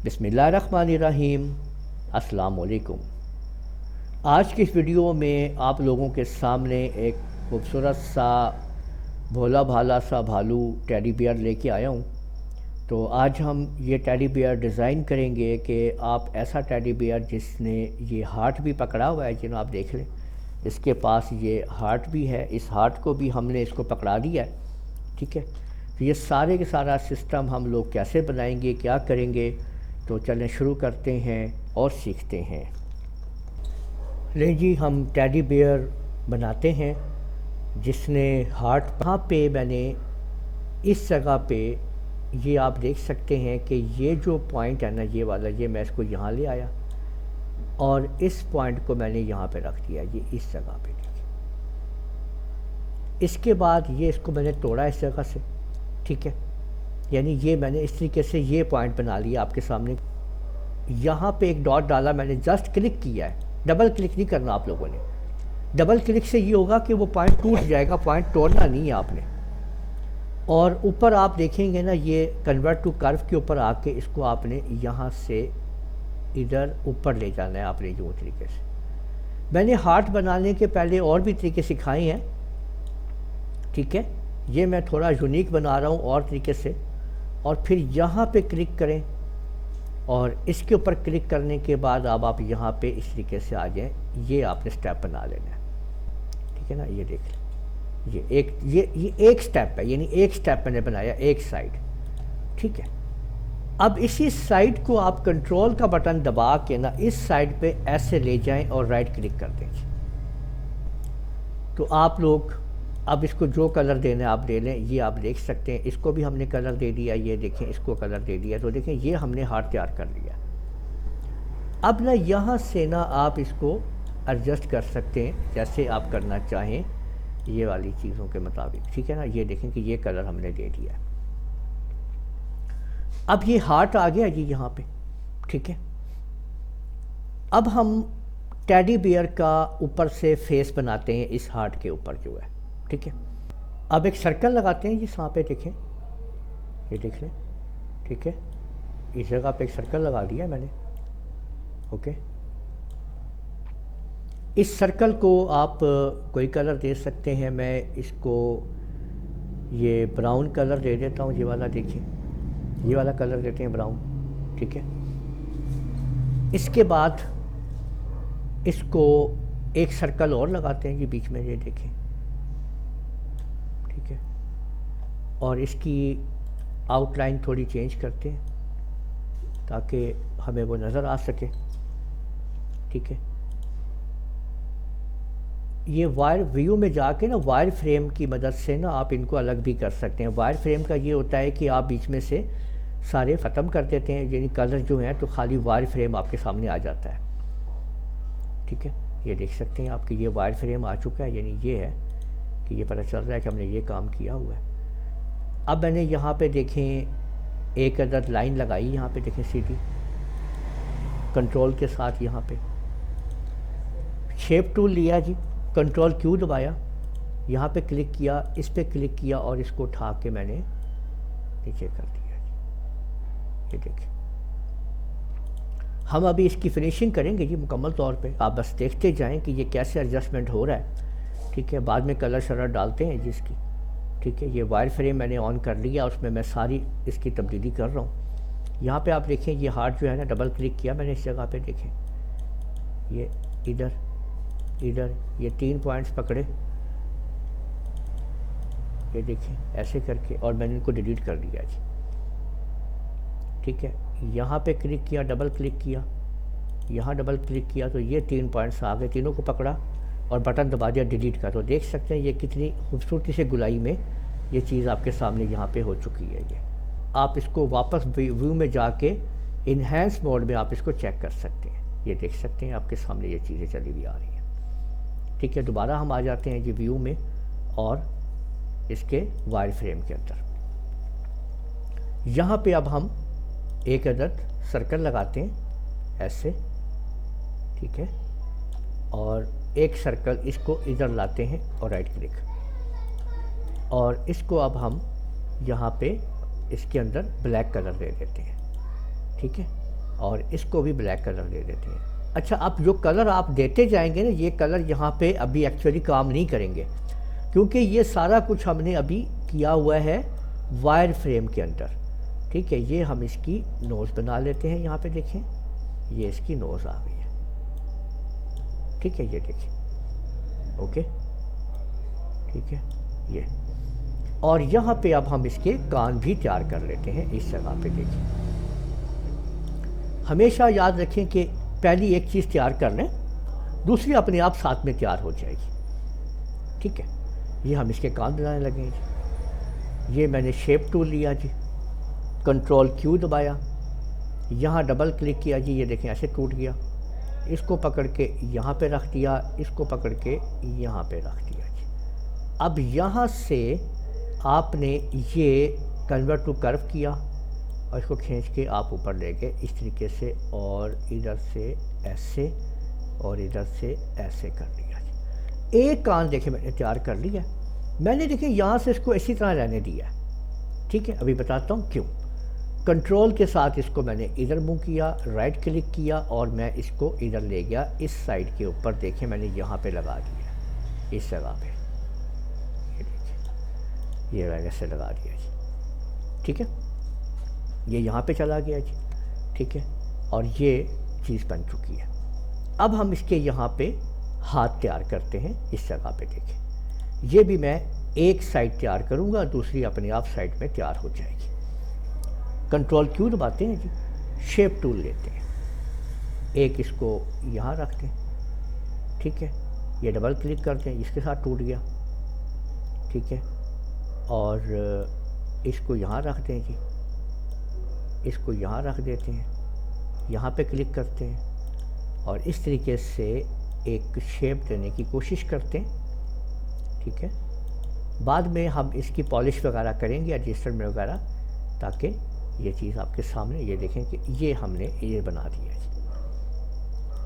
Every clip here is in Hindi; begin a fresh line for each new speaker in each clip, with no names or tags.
बिस्मिल्लाहिर्रहमानिर्रहीम। अस्सलाम वालेकुम। आज की इस वीडियो में आप लोगों के सामने एक खूबसूरत सा भोला भाला सा भालू टेडी बियर लेके आया हूँ। तो आज हम ये टेडी बियर डिज़ाइन करेंगे कि आप ऐसा टेडी बियर जिसने ये हार्ट भी पकड़ा हुआ है, जिन्हें आप देख लें, इसके पास ये हार्ट भी है, इस हार्ट को भी हमने इसको पकड़ा दिया है। ठीक है, तो ये सारे के सारा सिस्टम हम लोग कैसे बनाएंगे, क्या करेंगे, तो चलें शुरू करते हैं और सीखते हैं। ले जी, हम टेडी बियर बनाते हैं जिसने हार्ट, वहाँ पे मैंने इस जगह पे ये आप देख सकते हैं कि ये जो पॉइंट है ना, ये वाला, ये मैं इसको यहाँ ले आया और इस पॉइंट को मैंने यहाँ पे रख दिया, ये इस जगह पे। देखिए, इसके बाद ये इसको मैंने तोड़ा इस जगह से। ठीक है, यानी ये मैंने इस तरीके से ये पॉइंट बना लिया आपके सामने। यहाँ पे एक डॉट डाला मैंने, जस्ट क्लिक किया है, डबल क्लिक नहीं करना आप लोगों ने। डबल क्लिक से ये होगा कि वो पॉइंट टूट जाएगा, पॉइंट तोड़ना नहीं है आपने। और ऊपर आप देखेंगे ना, ये कन्वर्ट टू कर्व के ऊपर आके इसको आपने यहाँ से इधर ऊपर ले जाना है आपने, जो तरीके से। मैंने हार्ट बनाने के पहले और भी तरीके सिखाए हैं। ठीक है, ये मैं थोड़ा यूनिक बना रहा हूँ और तरीके से। और फिर यहाँ पे क्लिक करें और इसके ऊपर क्लिक करने के बाद अब आप यहाँ पे इस तरीके से आ जाएं। ये आपने स्टेप बना लेना है। ठीक है ना, ये देख लें, ये एक स्टेप है, यानी एक स्टेप मैंने बनाया, एक साइड। ठीक है, अब इसी साइड को आप कंट्रोल का बटन दबा के ना इस साइड पे ऐसे ले जाएं और राइट क्लिक कर दें। तो आप लोग अब इसको जो कलर देना है आप दे लें। ये आप देख सकते हैं, इसको भी हमने कलर दे दिया, ये देखें, इसको कलर दे दिया। तो देखें, ये हमने हार्ट तैयार कर लिया। अब ना यहाँ से ना आप इसको एडजस्ट कर सकते हैं जैसे आप करना चाहें, ये वाली चीज़ों के मुताबिक। ठीक है ना, ये देखें कि ये कलर हमने दे दिया। अब ये हार्ट आ गया जी यहाँ पे। ठीक है, अब हम टेडी बियर का ऊपर से फेस बनाते हैं इस हार्ट के ऊपर जो है। ठीक है, अब एक सर्कल लगाते हैं जी, यहाँ पे देखें, ये देख लें। ठीक है, इस जगह पे एक सर्कल लगा दिया मैंने। ओके, इस सर्कल को आप कोई कलर दे सकते हैं। मैं इसको ये ब्राउन कलर दे देता हूँ, ये वाला देखिए, ये वाला कलर देते हैं ब्राउन। ठीक है, इसके बाद इसको एक सर्कल और लगाते हैं जी बीच में, ये देखें। ठीक है, और इसकी आउटलाइन थोड़ी चेंज करते हैं ताकि हमें वो नज़र आ सके। ठीक है, ये वायर व्यू में जाके ना वायर फ्रेम की मदद से ना आप इनको अलग भी कर सकते हैं। वायर फ्रेम का ये होता है कि आप बीच में से सारे ख़त्म कर देते हैं, यानी कलर जो हैं, तो खाली वायर फ्रेम आपके सामने आ जाता है। ठीक है, ये देख सकते हैं आपकी ये वायर फ्रेम आ चुका है, यानी ये है कि ये पता चल रहा है कि हमने ये काम किया हुआ है। अब मैंने यहाँ पे देखें एक अदद लाइन लगाई, यहाँ पे देखें सीधी कंट्रोल के साथ। यहाँ पे शेप टूल लिया जी, कंट्रोल क्यू दबाया, यहाँ पे क्लिक किया, इस पे क्लिक किया और इसको उठा के मैंने नीचे कर दिया जी। ये देखिए, हम अभी इसकी फिनिशिंग करेंगे जी मुकम्मल तौर पे। आप बस देखते जाएं कि ये कैसे एडजस्टमेंट हो रहा है। ठीक है, बाद में कलर शलर डालते हैं जिसकी। ठीक है, ये वायर फ्रेम मैंने ऑन कर लिया, उसमें मैं सारी इसकी तब्दीली कर रहा हूँ। यहाँ पे आप देखें, ये हार्ट जो है ना, डबल क्लिक किया मैंने इस जगह पे, देखें, ये इधर इधर ये 3 पॉइंट्स पकड़े, ये देखें ऐसे करके, और मैंने इनको डिलीट कर दिया जी। ठीक है, यहाँ पे क्लिक किया, डबल क्लिक किया, यहाँ डबल क्लिक किया, तो ये 3 पॉइंट्स आ गए, तीनों को पकड़ा और बटन दबा दिया डिलीट का। तो देख सकते हैं ये कितनी खूबसूरती से गुलाई में ये चीज़ आपके सामने यहाँ पे हो चुकी है। ये आप इसको वापस व्यू में जाके इन्हेंस मोड में आप इसको चेक कर सकते हैं। ये देख सकते हैं आपके सामने ये चीज़ें चली हुई आ रही हैं। ठीक है, दोबारा हम आ जाते हैं जी व्यू में और इसके वायर फ्रेम के अंदर। यहाँ पे अब हम एक अदद सर्कल लगाते हैं ऐसे। ठीक है, और एक सर्कल इसको इधर लाते हैं और राइट क्लिक, और इसको अब हम यहाँ पे इसके अंदर ब्लैक कलर दे देते हैं। ठीक है, और इसको भी ब्लैक कलर दे देते हैं। अच्छा, अब जो कलर आप देते जाएंगे ना, ये कलर यहाँ पे अभी एक्चुअली काम नहीं करेंगे, क्योंकि ये सारा कुछ हमने अभी किया हुआ है वायर फ्रेम के अंदर। ठीक है, ये हम इसकी नोज़ बना लेते हैं। यहाँ पे देखें, ये इसकी नोज़ आ गई है। ठीक है, ये देखिए, ओके, ठीक है ये। और यहाँ पे अब हम इसके कान भी तैयार कर लेते हैं इस जगह पे। देखिए, हमेशा याद रखें कि पहली एक चीज़ तैयार कर लें, दूसरी अपने आप साथ में तैयार हो जाएगी। ठीक है, ये हम इसके कान बनाने लगे जी। ये मैंने शेप टूल लिया जी, कंट्रोल क्यू दबाया, यहाँ डबल क्लिक किया जी, ये देखें ऐसे टूट गया। इसको पकड़ के यहाँ पे रख दिया, इसको पकड़ के यहाँ पे रख दिया जी। अब यहाँ से आपने ये कन्वर्ट टू कर्व किया और इसको खींच के आप ऊपर ले गए इस तरीके से, और इधर से ऐसे और इधर से ऐसे कर लिया जी। एक कान देखें मैंने तैयार कर लिया। मैंने देखें यहाँ से इसको इसी तरह रहने दिया। ठीक है, अभी बताता हूँ क्यों। कंट्रोल के साथ इसको मैंने इधर मूव किया, राइट क्लिक किया और मैं इसको इधर ले गया इस साइड के ऊपर। देखें मैंने यहाँ पे लगा दिया इस जगह पे, ये देखिए, ये मैंने ऐसे लगा दिया जी। ठीक है, ये यहाँ पे चला गया जी। ठीक है, और ये चीज़ बन चुकी है। अब हम इसके यहाँ पे हाथ तैयार करते हैं इस जगह पे। देखें, ये भी मैं एक साइड तैयार करूँगा, दूसरी अपने आप साइड में तैयार हो जाएगी। कंट्रोल क्यू दबाते हैं जी, शेप टूल लेते हैं, एक इसको यहाँ रखते हैं। ठीक है, ये डबल क्लिक करते हैं, इसके साथ टूट गया। ठीक है, और इसको यहाँ रखते हैं जी, इसको यहाँ रख देते हैं, यहाँ पे क्लिक करते हैं और इस तरीके से एक शेप देने की कोशिश करते हैं। ठीक है, बाद में हम इसकी पॉलिश वगैरह करेंगे एडजस्टमेंट में वगैरह, ताकि ये चीज़ आपके सामने, ये देखें कि ये हमने ये बना दिया है।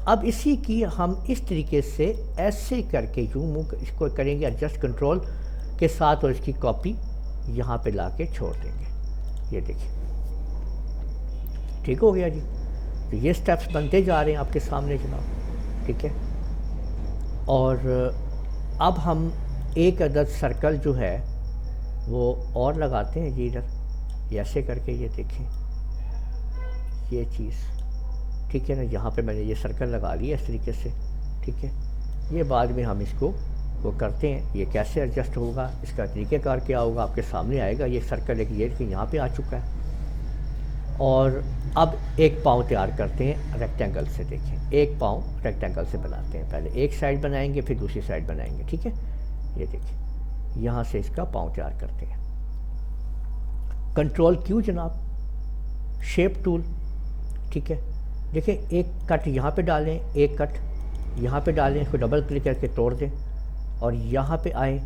अब इसी की हम इस तरीके से ऐसे करके यूँ मुँह इसको करेंगे एडजस्ट कंट्रोल के साथ, और इसकी कॉपी यहाँ पे लाके छोड़ देंगे। ये देखिए, ठीक हो गया जी। तो ये स्टेप्स बनते जा रहे हैं आपके सामने जनाब। ठीक है, और अब हम एक अदद सर्कल जो है वो और लगाते हैं जी इधर, ऐसे करके। ये देखें, ये चीज़ ठीक है ना, यहाँ पे मैंने ये सर्कल लगा लिया इस तरीके से। ठीक है, ये बाद में हम इसको वो करते हैं। ये कैसे एडजस्ट होगा, इसका तरीक़ेकार क्या होगा, आपके सामने आएगा। ये सर्कल एक ये कि यहाँ पे आ चुका है। और अब एक पाँव तैयार करते हैं रेक्टेंगल से। देखें, एक पाँव रेक्टेंगल से बनाते हैं। पहले एक साइड बनाएंगे, फिर दूसरी साइड बनाएंगे। ठीक है, ये देखिए, यहाँ से इसका पाँव तैयार करते हैं। कंट्रोल क्यू जनाब, शेप टूल। ठीक है, देखिए, एक कट यहाँ पे डालें, एक कट यहाँ पे डालें, इसको डबल क्लिक करके तोड़ दें और यहाँ पे आए,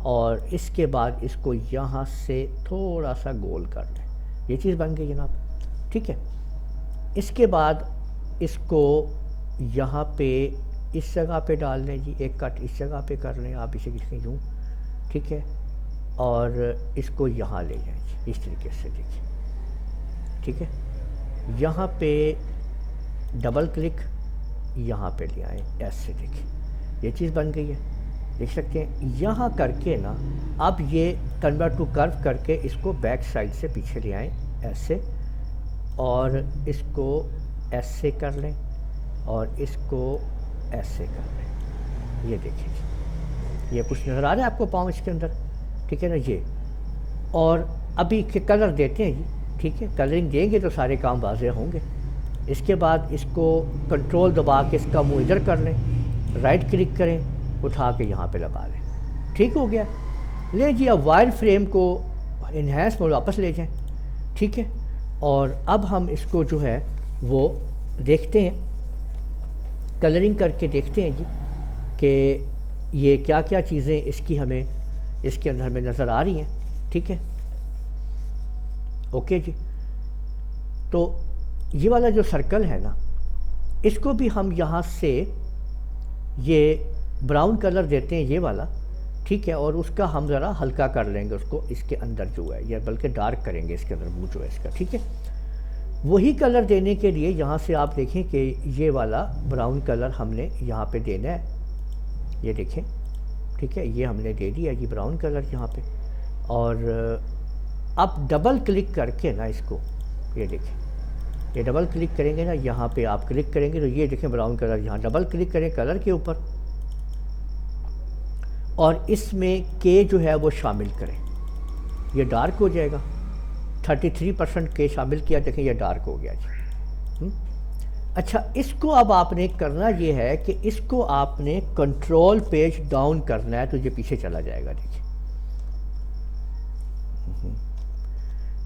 और इसके बाद इसको यहाँ से थोड़ा सा गोल कर लें। ये चीज़ बन गई जनाब। ठीक है, इसके बाद इसको यहाँ पे इस जगह पे डाल लें जी, एक कट इस जगह पे कर लें आप, इसे किसके यूँ। ठीक है, और इसको यहाँ ले जाएं इस तरीके से। देखिए, ठीक है, यहाँ पे डबल क्लिक, यहाँ पे ले आए ऐसे। देखिए, ये चीज़ बन गई है, देख सकते हैं। यहाँ करके ना अब ये कन्वर्ट टू कर्व करके इसको बैक साइड से पीछे ले आएँ ऐसे, और इसको ऐसे कर लें और इसको ऐसे कर लें। ये देखिए, ये कुछ नज़र आ रहा है आपको पाँव इसके अंदर। ठीक है ना, ये। और अभी के कलर देते हैं जी। ठीक है, कलरिंग देंगे तो सारे काम वाज़ेह होंगे। इसके बाद इसको कंट्रोल दबा के इसका मुँह इधर कर लें, राइट क्लिक करें, उठा के यहाँ पे लगा लें। ठीक हो गया। ले जी, अब वायर फ्रेम को इन्हेंस मोड वापस ले जाएं। ठीक है, और अब हम इसको जो है वो देखते हैं, कलरिंग करके देखते हैं जी कि ये क्या क्या चीज़ें इसकी हमें इसके अंदर हमें नज़र आ रही हैं। ठीक है, ओके जी। तो ये वाला जो सर्कल है ना, इसको भी हम यहाँ से ये ब्राउन कलर देते हैं, ये वाला। ठीक है, और उसका हम ज़रा हल्का कर लेंगे उसको, इसके अंदर जो है, या बल्कि डार्क करेंगे इसके अंदर मुँह जो है इसका। ठीक है, वही कलर देने के लिए यहाँ से आप देखें कि ये वाला ब्राउन कलर हमने यहाँ पे देना है, ये देखें, ठीक है, ये हमने दे दिया ये ब्राउन कलर यहाँ पे। और अब डबल क्लिक करके ना इसको, ये देखें, ये डबल क्लिक करेंगे ना, यहाँ पे आप क्लिक करेंगे तो ये देखें ब्राउन कलर, यहाँ डबल क्लिक करें कलर के ऊपर और इसमें के जो है वो शामिल करें, ये डार्क हो जाएगा। 33% के शामिल किया, देखें ये डार्क हो गया जी। अच्छा, इसको अब आपने करना ये है कि इसको आपने कंट्रोल पेज डाउन करना है तो ये पीछे चला जाएगा। देखिए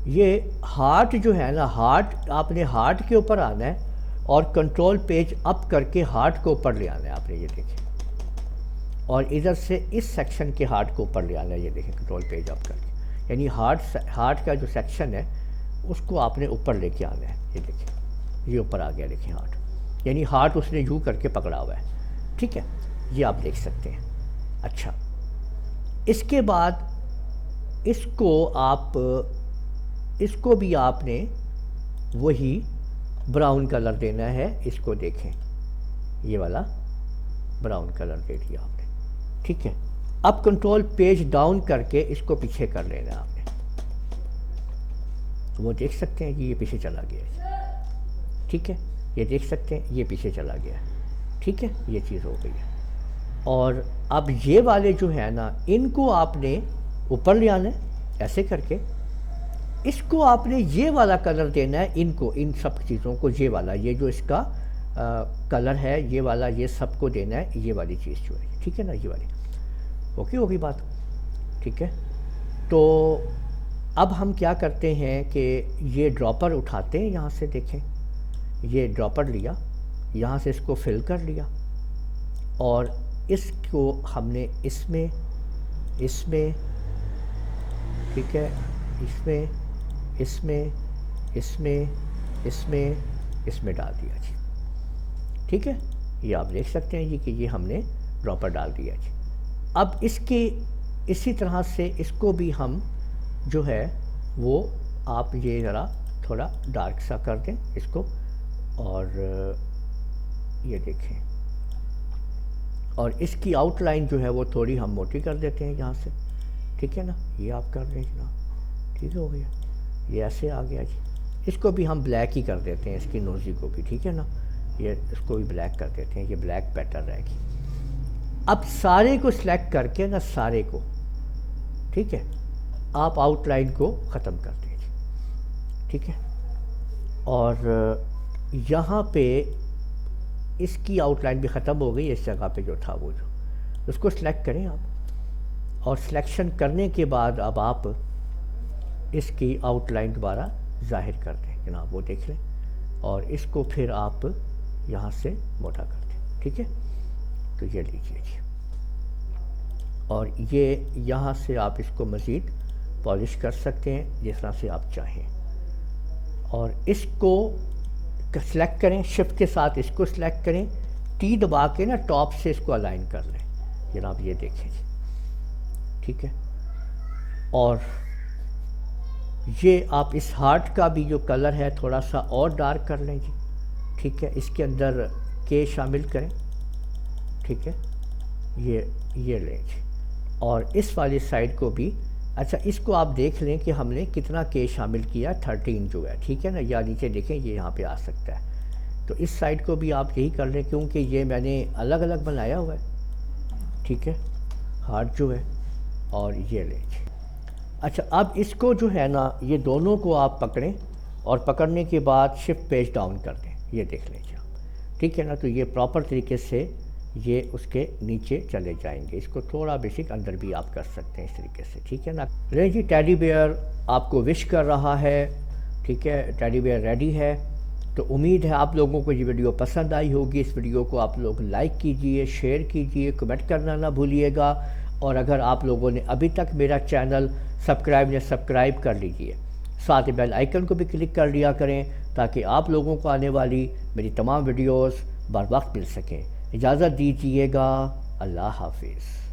ये हार्ट जो है ना, हार्ट आपने हार्ट के ऊपर आना है और कंट्रोल पेज अप करके हार्ट को ऊपर ले आना है आपने, ये देखें, और इधर से इस सेक्शन के हार्ट को ऊपर ले आना है, ये देखें कंट्रोल पेज अप करके, यानी हार्ट का जो सेक्शन है उसको आपने ऊपर लेके आना है, ये देखें ये ऊपर आ गया, देखें हार्ट, यानी हार्ट उसने यूँ करके पकड़ा हुआ है, ठीक है, ये आप देख सकते हैं। अच्छा, इसके बाद इसको भी आपने वही ब्राउन कलर देना है, इसको देखें ये वाला ब्राउन कलर दे दिया आपने, ठीक है। अब कंट्रोल पेज डाउन करके इसको पीछे कर लेना आपने, वो देख सकते हैं कि ये पीछे चला गया, ठीक है, ये देख सकते हैं ये पीछे चला गया, ठीक है, ये चीज़ हो गई है। और अब ये वाले जो है ना, इनको आपने ऊपर ले आना है ऐसे करके, इसको आपने ये वाला कलर देना है, इनको, इन सब चीज़ों को, ये वाला, ये जो इसका कलर है ये वाला, ये सबको देना है ये वाली चीज़ जो है, ठीक है ना, ये वाली। ओके, होगी बात, ठीक है। तो अब हम क्या करते हैं कि ये ड्रॉपर उठाते हैं, यहाँ से देखें, ये ड्रॉपर लिया, यहाँ से इसको फिल कर लिया और इसको हमने इसमें ठीक है, इसमें डाल दिया जी, ठीक है, ये आप देख सकते हैं जी कि ये हमने ड्रॉपर डाल दिया जी। अब इसी तरह से इसको भी हम जो है वो आप ये ज़रा थोड़ा डार्क सा कर दें इसको, और ये देखें, और इसकी आउटलाइन जो है वो थोड़ी हम मोटी कर देते हैं यहाँ से, ठीक है ना, ये आप कर दें जनाब, ठीक हो गया, ये ऐसे आ गया जी। इसको भी हम ब्लैक ही कर देते हैं, इसकी नोज़ी को भी, ठीक है ना, ये इसको भी ब्लैक कर देते हैं, ये ब्लैक पैटर्न रहेगी। अब सारे को सिलेक्ट करके ना, सारे को, ठीक है, आप आउटलाइन को ख़त्म कर दीजिए, ठीक है, और यहाँ पे इसकी आउटलाइन भी ख़त्म हो गई, इस जगह पे जो था वो, जो उसको सिलेक्ट करें आप, और सिलेक्शन करने के बाद अब आप इसकी आउटलाइन दोबारा ज़ाहिर कर दें जनाब, वो देख लें, और इसको फिर आप यहाँ से मोटा कर दें, ठीक है। तो ये लीजिए जी, और ये यहाँ से आप इसको मज़ीद पॉलिश कर सकते हैं जिस तरह से आप चाहें, और इसको सेलेक्ट करें, शिफ्ट के साथ इसको सेलेक्ट करें, टी दबा के ना टॉप से इसको अलाइन कर लें जनाब, ये देखें जी, ठीक है। और ये आप इस हार्ट का भी जो कलर है थोड़ा सा और डार्क कर लें जी, ठीक है, इसके अंदर के शामिल करें, ठीक है, ये लें जी, और इस वाली साइड को भी, अच्छा इसको आप देख लें कि हमने कितना के शामिल किया, 13 जो है, ठीक है ना, या नीचे देखें ये यहाँ पे आ सकता है, तो इस साइड को भी आप यही कर लें क्योंकि ये मैंने अलग अलग बनाया हुआ है, ठीक है, हार्ट जो है, और ये लें जी। अच्छा, अब इसको जो है ना, ये दोनों को आप पकड़ें और पकड़ने के बाद शिफ्ट पेज डाउन कर दें, ये देख लीजिए आप, ठीक है ना, तो ये प्रॉपर तरीके से ये उसके नीचे चले जाएंगे। इसको थोड़ा बेसिक अंदर भी आप कर सकते हैं इस तरीके से, ठीक है ना। रे जी, टेडी बेयर आपको विश कर रहा है, ठीक है, टेडी बेयर रेडी है। तो उम्मीद है आप लोगों को ये वीडियो पसंद आई होगी। इस वीडियो को आप लोग लाइक कीजिए, शेयर कीजिए, कमेंट करना ना भूलिएगा, और अगर आप लोगों ने अभी तक मेरा चैनल सब्सक्राइब कर लीजिए, साथ ही बेल आइकन को भी क्लिक कर लिया करें ताकि आप लोगों को आने वाली मेरी तमाम वीडियोस बर वक्त मिल सकें। इजाज़त दीजिएगा, अल्लाह हाफिज़।